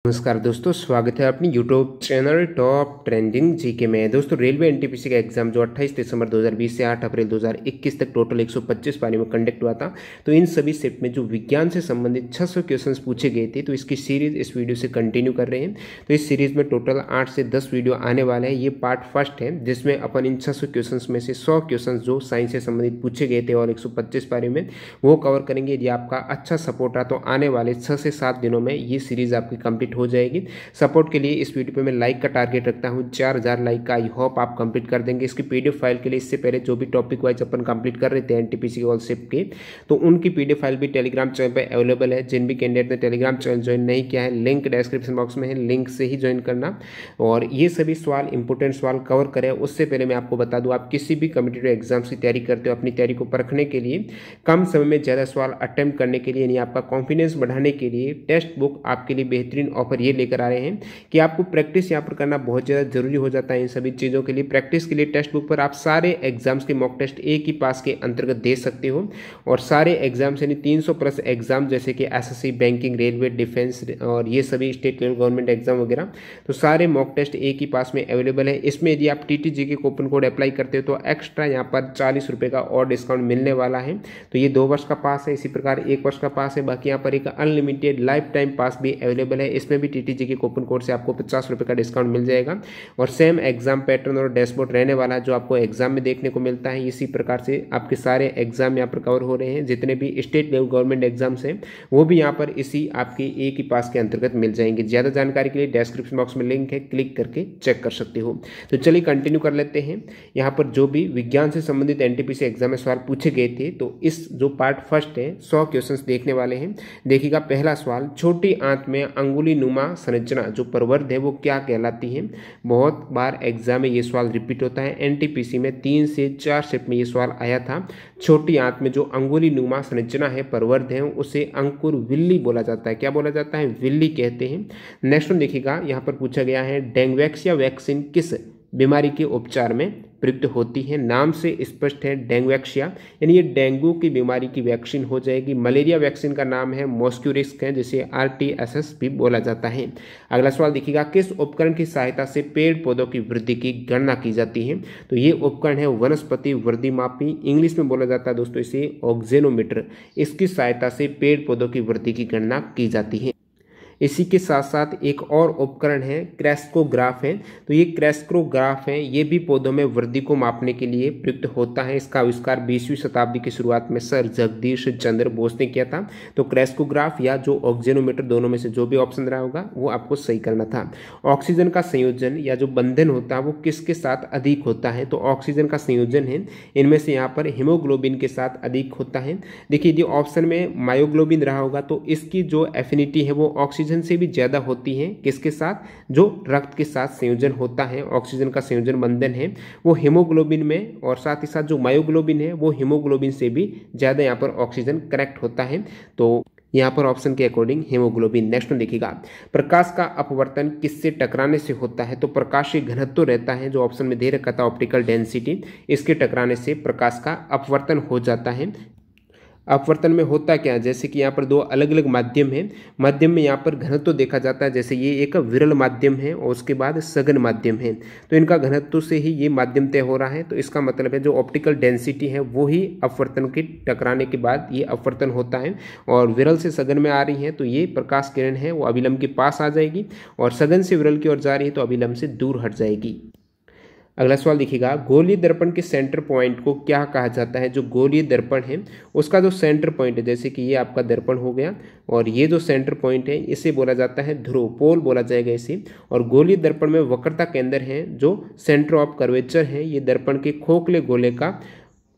नमस्कार दोस्तों, स्वागत है अपनी YouTube channel top trending GK में। दोस्तों, रेलवे एनटीपीसी का एग्जाम जो 28 दिसंबर 2020 से 8 अप्रैल 2021 तक टोटल 125 पारी में कंडक्ट हुआ था। तो इन सभी सेट में जो विज्ञान से संबंधित 600 क्वेश्चंस पूछे गए थे, तो इसकी सीरीज इस वीडियो से कंटिन्यू कर रहे हैं। तो इस सीरीज में टोटल 8 से 10 वीडियो आने वाले हैं। ये पार्ट फर्स्ट है जिसमें अपन इन 600 क्वेश्चंस में से 100 क्वेश्चंस जो साइंस से संबंधित पूछे गए थे और 125 पारी में वो कवर करेंगे। यदि आपका अच्छा सपोर्ट रहा तो आने वाले 6 से 7 दिनों में ये सीरीज आपकी कंप्लीट हो जाएगी। सपोर्ट के लिए इस वीडियो पे मैं लाइक का टारगेट रखता हूं 4000 लाइक का। आई होप आप कंप्लीट कर देंगे। इसकी पीडीएफ फाइल के लिए इससे पहले जो भी टॉपिक वाइज अपन कंप्लीट कर रहे थे एनटीपीसी ऑल शिफ्ट के, तो उनकी पीडीएफ फाइल भी टेलीग्राम चैनल पे अवेलेबल है। जिन भी कैंडिडेट ने टेलीग्राम चैनल ज्वाइन नहीं किया है, लिंक डिस्क्रिप्शन बॉक्स में है, लिंक से ही ज्वाइन करना। और ये सभी सवाल इंपोर्टेंट सवाल कवर करें। उससे पहले मैं आपको बता दूं, आप किसी भी कॉम्पिटिटिव एग्जाम्स की तैयारी करते हो, अपनी तैयारी को परखने के लिए, कम समय में ज़्यादा सवाल अटेम्प्ट करने के लिए, यानी आपका कॉन्फिडेंस बढ़ाने के लिए टेक्स्ट बुक आपके लिए बेहतरीन ऑफर ये लेकर आ रहे हैं कि आपको प्रैक्टिस यहाँ पर करना बहुत ज़्यादा जरूरी हो जाता है। इन सभी चीज़ों के लिए प्रैक्टिस के लिए टेक्स्ट बुक पर आप सारे एग्जाम्स के मॉक टेस्ट एक ही पास के अंतर्गत दे सकते हो। और सारे एग्जाम्स यानी 300 प्लस एग्जाम जैसे कि एसएससी, बैंकिंग, रेलवे, डिफेंस और ये सभी स्टेट लेवल गवर्नमेंट एग्जाम वगैरह, तो सारे मॉक टेस्ट एक ही पास में अवेलेबल है। इसमें यदि आप टीटीजी के कूपन कोड अप्लाई करते हो तो एक्स्ट्रा यहाँ पर 40 रुपये का और डिस्काउंट मिलने वाला है। तो ये 2 वर्ष का पास है, इसी प्रकार 1 वर्ष का पास है। बाकी यहाँ पर एक अनलिमिटेड लाइफ टाइम पास भी अवेलेबल है। इसमें भी टीटीजी के कूपन कोड से आपको 50 रुपये का डिस्काउंट मिल जाएगा। और सेम एग्जाम पैटर्न और डैशबोर्ड रहने वाला है जो आपको एग्जाम में देखने को मिलता है। इसी प्रकार से आपके सारे एग्जाम यहाँ पर कवर हो रहे हैं। जितने भी स्टेट लेवल गवर्नमेंट एग्जाम्स हैं वो भी यहाँ पर इसी आपके एक ही पास के अंतर्गत मिल जाएंगे। ज़्यादा जानकारी के लिए डिस्क्रिप्शन बॉक्स में लिंक है, क्लिक करके चेक कर सकते हो। तो चलिए कंटिन्यू कर लेते हैं। यहाँ पर जो भी विज्ञान से संबंधित एनटीपीसी एग्जाम में सवाल पूछे गए थे, तो इस जो पार्ट फर्स्ट है 100 क्वेश्चन देखने वाले हैं। देखिएगा, पहला सवाल, छोटी आंत में अंगुली नुमा संरचना जो प्रवर्ध है वो क्या कहलाती है। बहुत बार एग्जाम में ये सवाल रिपीट होता है। एनटीपीसी में 3 से 4 शिफ्ट में ये सवाल आया था। छोटी आंत में जो अंगुली नुमा संरचना है, प्रवर्ध है, उसे अंकुर विल्ली बोला जाता है। क्या बोला जाता है? विल्ली कहते हैं। नेक्स्ट वन देखिएगा, यहाँ पर पूछा गया है, डेंगुवैक्सिया वैक्सीन किस बीमारी के उपचार में प्रयुक्त होती है। नाम से स्पष्ट है, डेंगुवैक्सिया यानी ये डेंगू की बीमारी की वैक्सीन हो जाएगी। मलेरिया वैक्सीन का नाम है मॉस्क्यूरिस्क है, जिसे आरटीएसएस भी बोला जाता है। अगला सवाल देखिएगा, किस उपकरण की सहायता से पेड़ पौधों की वृद्धि की गणना की जाती है। तो ये उपकरण है वनस्पति वृद्धि मापी, इंग्लिश में बोला जाता है दोस्तों इसे ऑक्जेनोमीटर। इसकी सहायता से पेड़ पौधों की वृद्धि की गणना की जाती है। इसी के साथ साथ एक और उपकरण है, क्रेस्कोग्राफ है। तो ये क्रेस्कोग्राफ है, ये भी पौधों में वृद्धि को मापने के लिए प्रयुक्त होता है। इसका आविष्कार 20वीं शताब्दी की शुरुआत में सर जगदीश चंद्र बोस ने किया था। तो क्रेस्कोग्राफ या जो ऑक्जेनोमीटर, दोनों में से जो भी ऑप्शन रहा होगा वो आपको सही करना था। ऑक्सीजन का संयोजन या जो बंधन होता है वो किसके साथ अधिक होता है। तो ऑक्सीजन का संयोजन है इनमें से यहाँ पर हीमोग्लोबिन के साथ अधिक होता है। देखिए, यदि ऑप्शन में मायोग्लोबिन रहा होगा तो इसकी जो एफिनिटी है वो ऑक्सीजन से भी ज्यादा होती है। किसके साथ? जो रक्त के साथ संयोजन होता है, ऑक्सीजन का संयोजन बंधन है वो हीमोग्लोबिन में, और साथ ही साथ जो मायोग्लोबिन है वो हीमोग्लोबिन से भी ज्यादा यहाँ पर ऑक्सीजन करेक्ट होता है। तो यहाँ पर ऑप्शन के अकॉर्डिंग हीमोग्लोबिन। नेक्स्ट में देखिएगा, प्रकाश का अपवर्तन किससे टकराने से होता है। तो प्रकाशीय घनत्व रहता है जो ऑप्शन में दे रखा था, ऑप्टिकल डेंसिटी, इसके टकराने से प्रकाश का अपवर्तन हो जाता है। अपवर्तन में होता क्या है, जैसे कि यहाँ पर 2 अलग अलग माध्यम हैं। माध्यम में यहाँ पर घनत्व देखा जाता है, जैसे ये एक विरल माध्यम है और उसके बाद सघन माध्यम है। तो इनका घनत्व से ही ये माध्यम तय हो रहा है। तो इसका मतलब है जो ऑप्टिकल डेंसिटी है वो ही अपवर्तन के टकराने के बाद ये अपवर्तन होता है। और विरल से सघन में आ रही है तो ये प्रकाश किरण है वो अभिलंब के पास आ जाएगी, और सघन से विरल की ओर जा रही है तो अभिलंब से दूर हट जाएगी। अगला सवाल देखिएगा, गोलीय दर्पण के सेंटर पॉइंट को क्या कहा जाता है। जो गोलीय दर्पण है उसका जो सेंटर पॉइंट है, जैसे कि ये आपका दर्पण हो गया और ये जो सेंटर पॉइंट है इसे बोला जाता है ध्रुव, पोल बोला जाएगा इसे। और गोलीय दर्पण में वक्रता केंद्र है जो सेंटर ऑफ कर्वेचर है, ये दर्पण के खोखले गोले का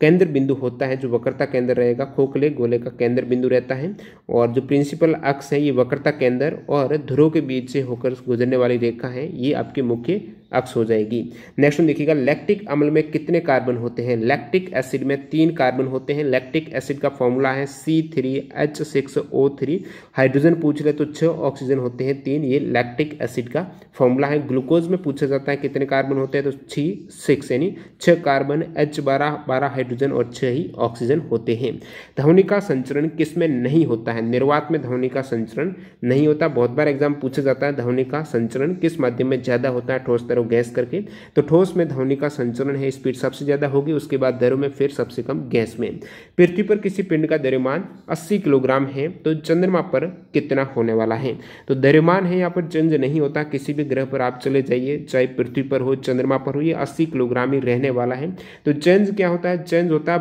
केंद्र बिंदु होता है। जो वक्रता केंद्र रहेगा खोखले गोले का केंद्र बिंदु रहता है। और जो प्रिंसिपल अक्ष है ये वक्रता केंद्र और ध्रुव के बीच से होकर गुजरने वाली रेखा है, ये आपकी मुख्य अक्स हो जाएगी। नेक्स्ट देखिएगा, लैक्टिक अम्ल में कितने कार्बन होते हैं? लैक्टिक एसिड में 3 कार्बन होते हैं। लैक्टिक एसिड का फॉर्मूला है C3H6O3। हाइड्रोजन पूछ रहे तो 6, ऑक्सीजन होते हैं 3। ये लैक्टिक एसिड का फॉर्मूला है। ग्लूकोज में पूछा जाता है कितने कार्बन होते हैं, तो 6 यानी 6 कार्बन, H12 हाइड्रोजन और 6 ही ऑक्सीजन होते हैं। ध्वनि का संचरण किसमें नहीं होता है? निर्वात में ध्वनि का संचरण नहीं होता। बहुत बार एग्जाम पूछा जाता है ध्वनि का संचरण किस माध्यम में ज्यादा होता है, ठोस तरल गैस करके। तो ठोस में ध्वनि का संचरण है, स्पीड सबसे ज्यादा होगी, उसके बाद द्रव में, फिर सबसे कम गैस में। पृथ्वी पर किसी पिंड का द्रव्यमान 80 किलोग्राम है, तो चंद्रमा पर कितना होने वाला है? तो द्रव्यमान है यहाँ पर चेंज नहीं होता, किसी भी ग्रह पर आप चले जाइए, चाहे पृथ्वी पर हो, चंद्रमा पर हो, ये 80 किलोग्राम ही रहने वाला है। तो चेंज क्या होता है? चेंज होता है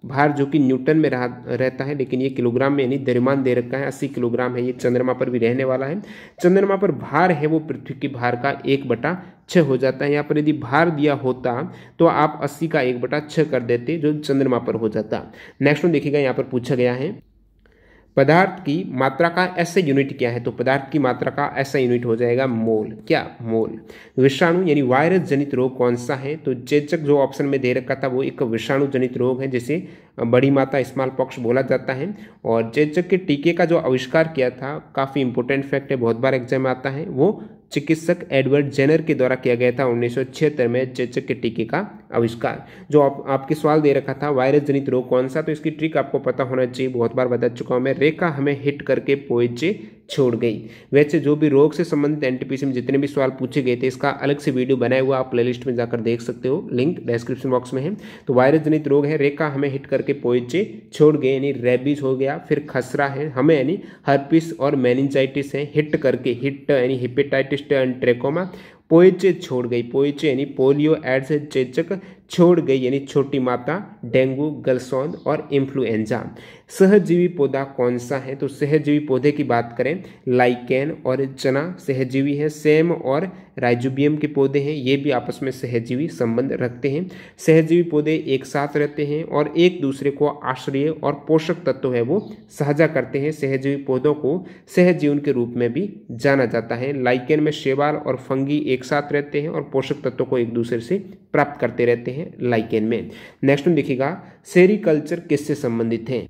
भार जो कि न्यूटन में रहता है, लेकिन ये किलोग्राम में यानी द्रव्यमान दे रखा है 80 किलोग्राम है। ये चंद्रमा पर भी रहने वाला है। चंद्रमा पर भार है वो पृथ्वी के भार का 1/6 हो जाता है। यहाँ पर यदि भार दिया होता तो आप 80 का 1/6 कर देते, जो चंद्रमा पर हो जाता। नेक्स्ट देखिएगा, यहाँ पर पूछा गया है पदार्थ की मात्रा का ऐसा यूनिट क्या है? तो पदार्थ की मात्रा का ऐसा यूनिट हो जाएगा मोल। क्या? मोल। विषाणु यानी वायरस जनित रोग कौन सा है? तो चेचक जो ऑप्शन में दे रखा था वो एक विषाणु जनित रोग है, जिसे बड़ी माता स्मॉल पॉक्स बोला जाता है। और चेचक के टीके का जो आविष्कार किया था, काफ़ी इंपॉर्टेंट फैक्ट है, बहुत बार एग्जाम में आता है, वो चिकित्सक एडवर्ड जेनर के द्वारा किया गया था 1976 में चेचक के टीके का आविष्कार। जो आपके सवाल दे रखा था वायरस जनित रोग कौन सा, तो इसकी ट्रिक आपको पता होना चाहिए, बहुत बार बता चुका हूं मैं। रेखा हमें हिट करके पोइचे छोड़ गई। वैसे जो भी रोग से संबंधित एनटीपीसी में जितने भी सवाल पूछे गए थे, इसका अलग से वीडियो बनाया हुआ आप प्लेलिस्ट में जाकर देख सकते हो, लिंक डिस्क्रिप्शन बॉक्स में है। तो वायरस जनित रोग है, रेखा हमें हिट करके पोइचे छोड़ गए, यानी रेबीज हो गया। फिर खसरा है हमें, यानी हर्पिस और मेनिंजाइटिस है, हिट करके, हिट यानी हेपेटाइटिस ट्रेकोमा, पोइचे छोड़ गई, पोइचे यानी पोलियो, एड्स चेचक छोड़ गई यानी छोटी माता, डेंगू, गलसौंद और इन्फ्लुएंजा। सहजीवी पौधा कौन सा है? तो सहजीवी पौधे की बात करें, लाइकेन और चना सहजीवी है। सेम और राइजोबियम के पौधे हैं, ये भी आपस में सहजीवी संबंध रखते हैं। सहजीवी पौधे एक साथ रहते हैं और एक दूसरे को आश्रय और पोषक तत्व है वो साझा करते हैं। सहजीवी पौधों को सहजीवन के रूप में भी जाना जाता है। लाइकेन में शैवाल और फंगी एक साथ रहते हैं और पोषक तत्वों को एक दूसरे से प्राप्त करते रहते हैं लाइकेन में। नेक्स्ट देखिएगा, सेरीकल्चर किससे संबंधित है?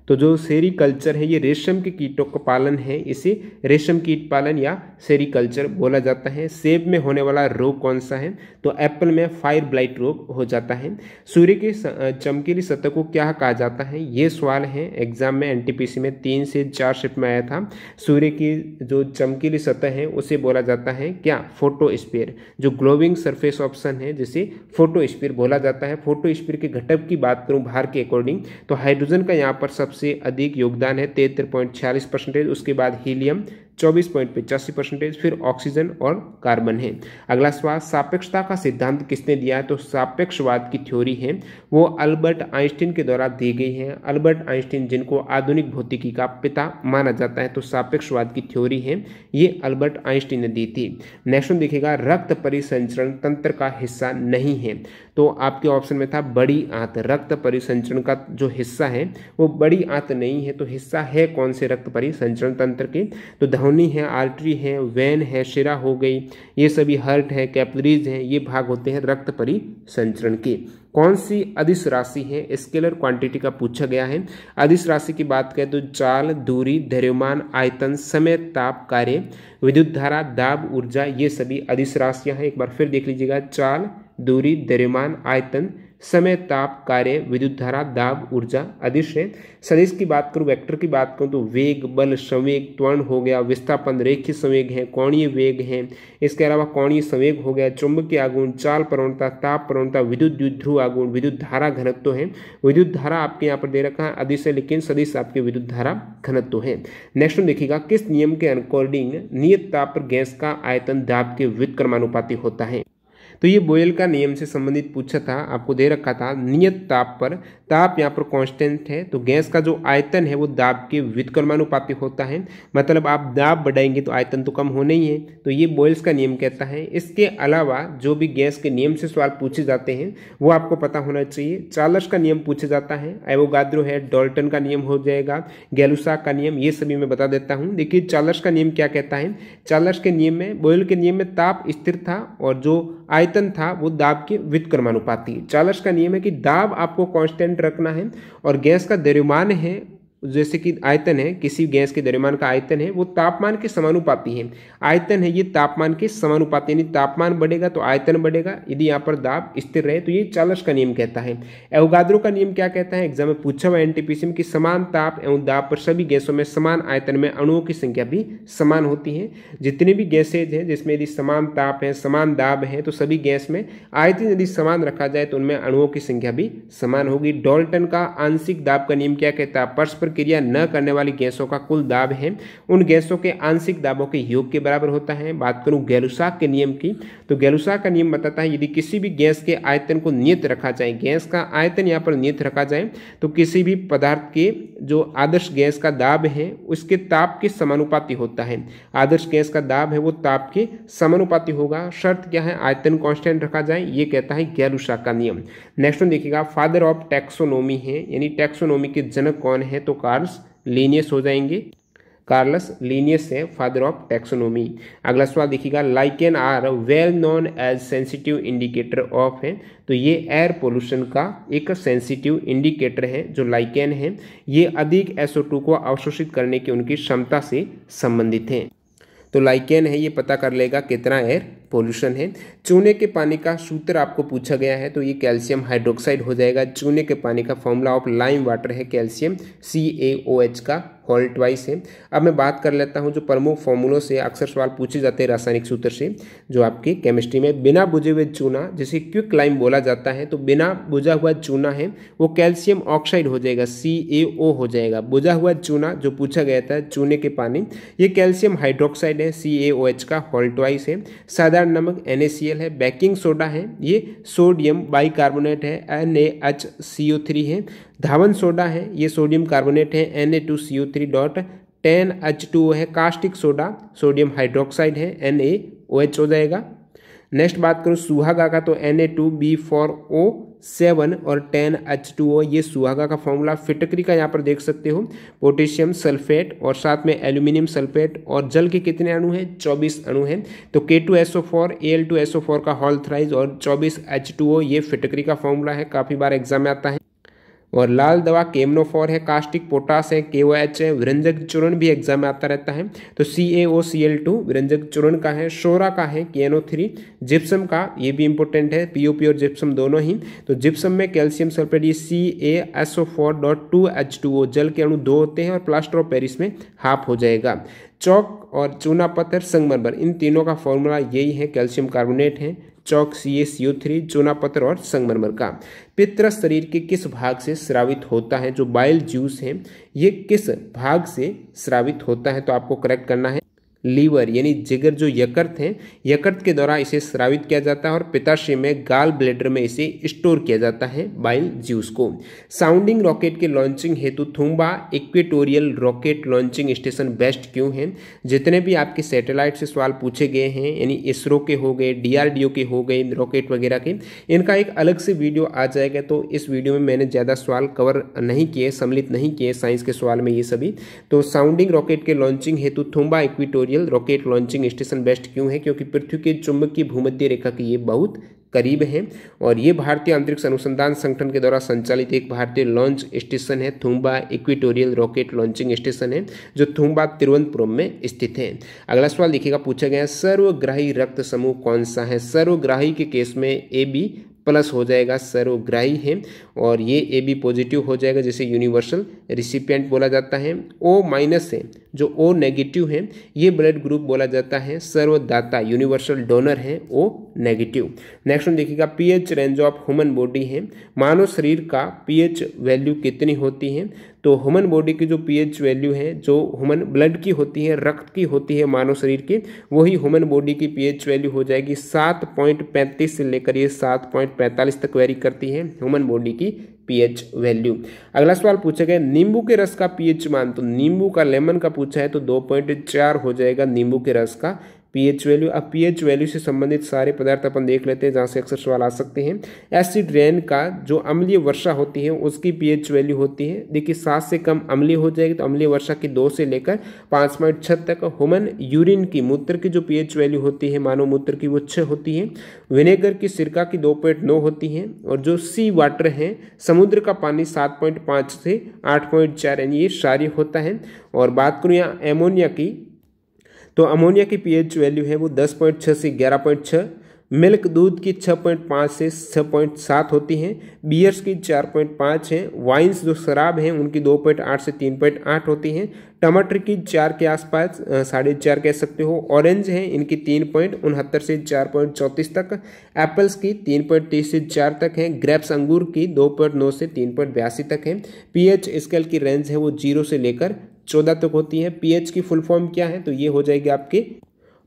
तो जो सेरीकल्चर है ये रेशम के कीटों का पालन है, इसे रेशम कीट पालन या सेरीकल्चर बोला जाता है। सेब में होने वाला रोग कौन सा है? तो एप्पल में फायर ब्लाइट रोग हो जाता है। सूर्य की चमकीली सतह को क्या कहा जाता है? ये सवाल है एग्जाम में, एनटीपीसी में 3 से 4 शिफ्ट में आया था। सूर्य की जो चमकीली सतह है उसे बोला जाता है क्या? फोटोस्फीयर। जो ग्लोविंग सरफेस ऑप्शन है जिसे फोटोस्फीयर बोला जाता है। फोटोस्फीयर के घटक की बात करूं भार के अकॉर्डिंग, तो हाइड्रोजन का यहाँ पर सबसे अधिक योगदान है 73.46%, उसके बाद हीलियम 24.85%, फिर ऑक्सीजन और कार्बन है। अगला सवाल, सापेक्षता का सिद्धांत किसने दिया है? तो सापेक्षवाद की थ्योरी है वो अल्बर्ट आइंस्टीन के द्वारा दी गई है। अल्बर्ट आइंस्टीन जिनको आधुनिक भौतिकी का पिता माना जाता है, तो सापेक्षवाद की थ्योरी है ये अल्बर्ट आइंस्टीन ने दी थी। नेक्स्ट देखिएगा, रक्त परिसंचरण तंत्र का हिस्सा नहीं है, तो आपके ऑप्शन में था बड़ी आंत। रक्त परिसंचरण का जो हिस्सा है वो बड़ी आंत नहीं है, तो हिस्सा है कौन से रक्त परिसंचरण तंत्र के? तो ध्वनि है, आर्टरी है, वेन है, शिरा हो गई, ये सभी हार्ट है, कैपिलरीज हैं, ये भाग होते हैं रक्त परिसंचरण के। कौन सी अदिश राशि है? स्केलर क्वांटिटी का पूछा गया है। अदिश राशि की बात करें तो चाल, दूरी, द्रव्यमान, आयतन, समय, ताप, कार्य, विद्युत धारा, दाब, ऊर्जा, ये सभी अदिश राशियां हैं। एक बार फिर देख लीजिएगा, चाल, दूरी, द्रव्यमान, आयतन, समय, ताप, कार्य, विद्युत धारा, दाब, ऊर्जा अदिश है। सदिश की बात करूं, वेक्टर की बात करूं तो वेग, बल, संवेग, त्वरण हो गया, विस्थापन, रेखीय संवेग है, कोणीय वेग है, इसके अलावा कोणीय संवेग हो गया, चुंबकीय आघूर्ण, चाल प्रवणता, ताप प्रवणता, विद्युत द्विध्रुव आघूर्ण, विद्युत धारा घनत्व है। विद्युत धारा आपके यहाँ पर दे रखा है अदिश है, लेकिन सदिश आपके विद्युत धारा घनत्व है। नेक्स्ट देखिएगा, किस नियम के अकॉर्डिंग नियत ताप पर गैस का आयतन दाब के व्युत्क्रमानुपाती होता है? तो ये बोयल का नियम से संबंधित पूछा था, आपको दे रखा था नियत ताप पर, ताप यहाँ पर कांस्टेंट है तो गैस का जो आयतन है वो दाब के व्युत्क्रमानुपाती होता है, मतलब आप दाब बढ़ाएंगे तो आयतन तो कम होना ही है, तो ये बोयल्स का नियम कहता है। इसके अलावा जो भी गैस के नियम से सवाल पूछे जाते हैं वो आपको पता होना चाहिए। चार्ल्स का नियम पूछा जाता है, एवोगाद्रो है, डाल्टन का नियम हो जाएगा, गैलुसाक का नियम, ये सभी मैं बता देता हूँ। देखिए चार्ल्स का नियम क्या कहता है, चार्ल्स के नियम में, बोयल के नियम में ताप स्थिर था और जो आयतन था वो दाब के व्युत्क्रमानुपाती। चार्ल्स का नियम है कि दाब आपको कांस्टेंट रखना है और गैस का द्रव्यमान है, जैसे कि आयतन है, किसी गैस के द्रव्यमान का आयतन है वो तापमान के समानुपाती है। आयतन है ये तापमान के समानुपाती, यानी तापमान बढ़ेगा तो आयतन बढ़ेगा, यदि यहाँ पर दाब स्थिर रहे, तो ये चार्ल्स का नियम कहता है। एवोगाद्रो का नियम क्या कहता है, एग्जाम में पूछा हुआ एनटीपीसी में, कि समान ताप एवं दाब पर सभी गैसों में समान आयतन में अणुओं की संख्या भी समान होती है। जितने भी गैसेज हैं जिसमें यदि समान ताप है, समान दाब है, तो सभी गैस में आयतन यदि समान रखा जाए तो उनमें अणुओं की संख्या भी समान होगी। डाल्टन का आंशिक दाब का नियम क्या कहता है, परस्पर क्रिया न करने वाली गैसों का कुल दाब है उन गैसों के आंशिक दाबों के योग के बराबर होता है। बात करूं गैलुसाक के नियम की, तो गैलुसाक का नियम बताता है यदि किसी भी गैस के आयतन को नियत रखा जाए, गैस का आयतन यहाँ पर नियत रखा जाए, तो किसी भी पदार्थ के जो आदर्श गैस का दाब है उसके ताप के समानुपाती होता है। आदर्श गैस का दाब है वो ताप के समानुपाती होगा। शर्त क्या है, आयतन कांस्टेंट रखा जाए, ये कहता है गैलुसाक का नियम। नेक्स्ट वन देखिएगा, फादर ऑफ टैक्सोनोमी है, यानी टैक्सोनोमी के जनक कौन है, तो कार्ल्स लिनियस हो जाएंगे। कार्लस लिनियस है फादर ऑफ टैक्सोनोमी। अगला सवाल देखिएगा, lichen are well known as sensitive indicator of है, तो ये एयर पोल्यूशन का एक सेंसिटिव इंडिकेटर है। जो लाइकेन है ये अधिक SO2 को अवशोषित करने की उनकी क्षमता से संबंधित है। तो लाइकेन है ये पता कर लेगा कितना एयर पोल्यूशन है। चूने के पानी का सूत्र आपको पूछा गया है, तो ये कैल्शियम हाइड्रोक्साइड हो जाएगा। चूने के पानी का फॉर्मूला ऑफ लाइम वाटर है कैल्शियम CaOH का होल ट्वाइस है। अब मैं बात कर लेता हूं जो प्रमुख फॉर्मूलों से अक्सर सवाल पूछे जाते हैं रासायनिक सूत्र से, जो आपकी केमिस्ट्री में बिना बुझे हुए चूना, जिसे क्विक लाइम बोला जाता है, तो बिना बुझा हुआ चूना है वो कैल्शियम ऑक्साइड हो जाएगा, CaO हो जाएगा। बुझा हुआ चूना जो पूछा गया था चूने के पानी, ये कैल्शियम हाइड्रोक्साइड है, CaOH का होल ट्वाइस है। साधारण नमक NaCl है। बेकिंग सोडा है ये सोडियम बाइकार्बोनेट है, NaHCO3 है। धावन सोडा है ये सोडियम कार्बोनेट है, Na2CO3.10H2O है। कास्टिक सोडा सोडियम हाइड्रोक्साइड है, NaOH हो जाएगा। नेक्स्ट बात करूँ सुहागा का, तो Na2B4O7 और 10H2O, ये सुहागा का फॉर्मूला। फिटकरी का यहाँ पर देख सकते हो, पोटेशियम सल्फेट और साथ में एल्यूमिनियम सल्फेट, और जल के कितने अणु हैं, 24 अणु हैं। तो K2SO4 Al2SO4 का होल थ्राइज और 24H2O, ये फिटकरी का फॉर्मूला है, काफ़ी बार एग्जाम में आता है। और लाल दवा केमनोफॉर है, कास्टिक पोटास है, KOH है, विरंजक चूर्ण भी एग्जाम में आता रहता है, तो CaOCl2 विरंजक चूर्ण का है। शोरा का है KNO3। जिप्सम का, ये भी इंपॉर्टेंट है, POP और जिप्सम दोनों ही। तो जिप्सम में कैल्शियम सल्फेट, ये CaSO4.2H2O, जल के अणु 2 होते हैं, और प्लास्टर ऑफ पेरिस में हाफ हो जाएगा। चौक और चूना पत्थर संगमरमर, इन तीनों का फॉर्मूला यही है, कैल्शियम कार्बोनेट है, चौक CaCO3, चूना पत्थर और संगमरमर का। पित्त शरीर के किस भाग से स्रावित होता है, जो बाइल जूस है ये किस भाग से स्रावित होता है, तो आपको करेक्ट करना है लीवर, यानी जिगर जो यकृत है, यकृत के द्वारा इसे स्रावित किया जाता है, और पित्ताशय में गाल ब्लेडर में इसे स्टोर किया जाता है बाइल जूस को। साउंडिंग रॉकेट के लॉन्चिंग हेतु Thumba equatorial rocket launching station best क्यों है। जितने भी आपके सैटेलाइट से सवाल पूछे गए हैं, यानी इसरो के हो गए, DRDO के हो गए, रॉकेट वगैरह के, इनका एक अलग से वीडियो आ जाएगा। तो इस वीडियो में मैंने ज़्यादा सवाल कवर नहीं किए, सम्मिलित नहीं किए साइंस के सवाल में ये सभी। तो साउंडिंग रॉकेट के लॉन्चिंग हेतु Thumba equatorial rocket launching station best क्यों है, क्योंकि पृथ्वी के चुंबकीय भूमध्य रेखा के ये बहुत करीब है, और ये भारतीय अंतरिक्ष अनुसंधान संगठन के द्वारा संचालित एक भारतीय लॉन्च स्टेशन है। Thumba equatorial rocket launching station है, जो थुम्बा तिरुवनंतपुरम में स्थित है। अगला सवाल देखिएगा, पूछा गया सर्वग्राही रक्त समूह कौन सा है। सर्वग्राही के केस में AB प्लस हो जाएगा, सर्वग्राही है, और ये AB पॉजिटिव हो जाएगा, जिसे यूनिवर्सल रिसिपिएंट बोला जाता है। O माइनस है, जो O नेगेटिव है, ये ब्लड ग्रुप बोला जाता है सर्वदाता, यूनिवर्सल डोनर है O नेगेटिव। नेक्स्ट वन देखिएगा, pH range of human body है, मानव शरीर का pH वैल्यू कितनी होती है, तो ह्यूमन बॉडी की जो पीएच वैल्यू है, जो ह्यूमन ब्लड की होती है, रक्त की होती है मानव शरीर की, वही ह्यूमन बॉडी की पीएच वैल्यू हो जाएगी 7.35 से लेकर ये 7.45 तक वेरी करती है ह्यूमन बॉडी की पीएच वैल्यू। अगला सवाल पूछा गया नींबू के रस का पीएच मान, तो नींबू का, लेमन का पूछा है तो 2.4 हो जाएगा नींबू के रस का पीएच वैल्यू। अब पीएच वैल्यू से संबंधित सारे पदार्थ अपन देख लेते हैं जहाँ से अक्सर सवाल आ सकते हैं। एसिड रेन का जो अम्लीय वर्षा होती है उसकी पीएच वैल्यू होती है, देखिए 7 से कम अम्लीय हो जाएगी तो अम्लीय वर्षा की 2 से लेकर 5.6 तक। ह्यूमन यूरिन की, मूत्र की जो पीएच वैल्यू होती है मानव मूत्र की, वो 6 होती है। विनेगर की, सिरका की 2.9 होती है। और जो सी वाटर है, समुद्र का पानी, 7.5 से 8.4 यानी ये क्षारीय होता है। और बात करूँ यहाँ एमोनिया की, तो अमोनिया की पीएच वैल्यू है वो 10.6 से 11.6। मिल्क, दूध की 6.5 से 6.7 होती हैं। बियर्स की 4.5 है। वाइन्स जो शराब हैं उनकी 2.8 से 3.8 होती हैं। टमाटर की 4 के आसपास, 4.5 कह सकते हो। ऑरेंज है, इनकी 3.69 से 4.34 तक। एप्पल्स की 3.30 से 4 तक है। ग्रेप्स, अंगूर की 2.9 से 3.82 तक है। पीएच स्केल की रेंज है वो 0 से लेकर 14 तक होती है। पीएच की फुल फॉर्म क्या है, तो ये हो जाएगी आपके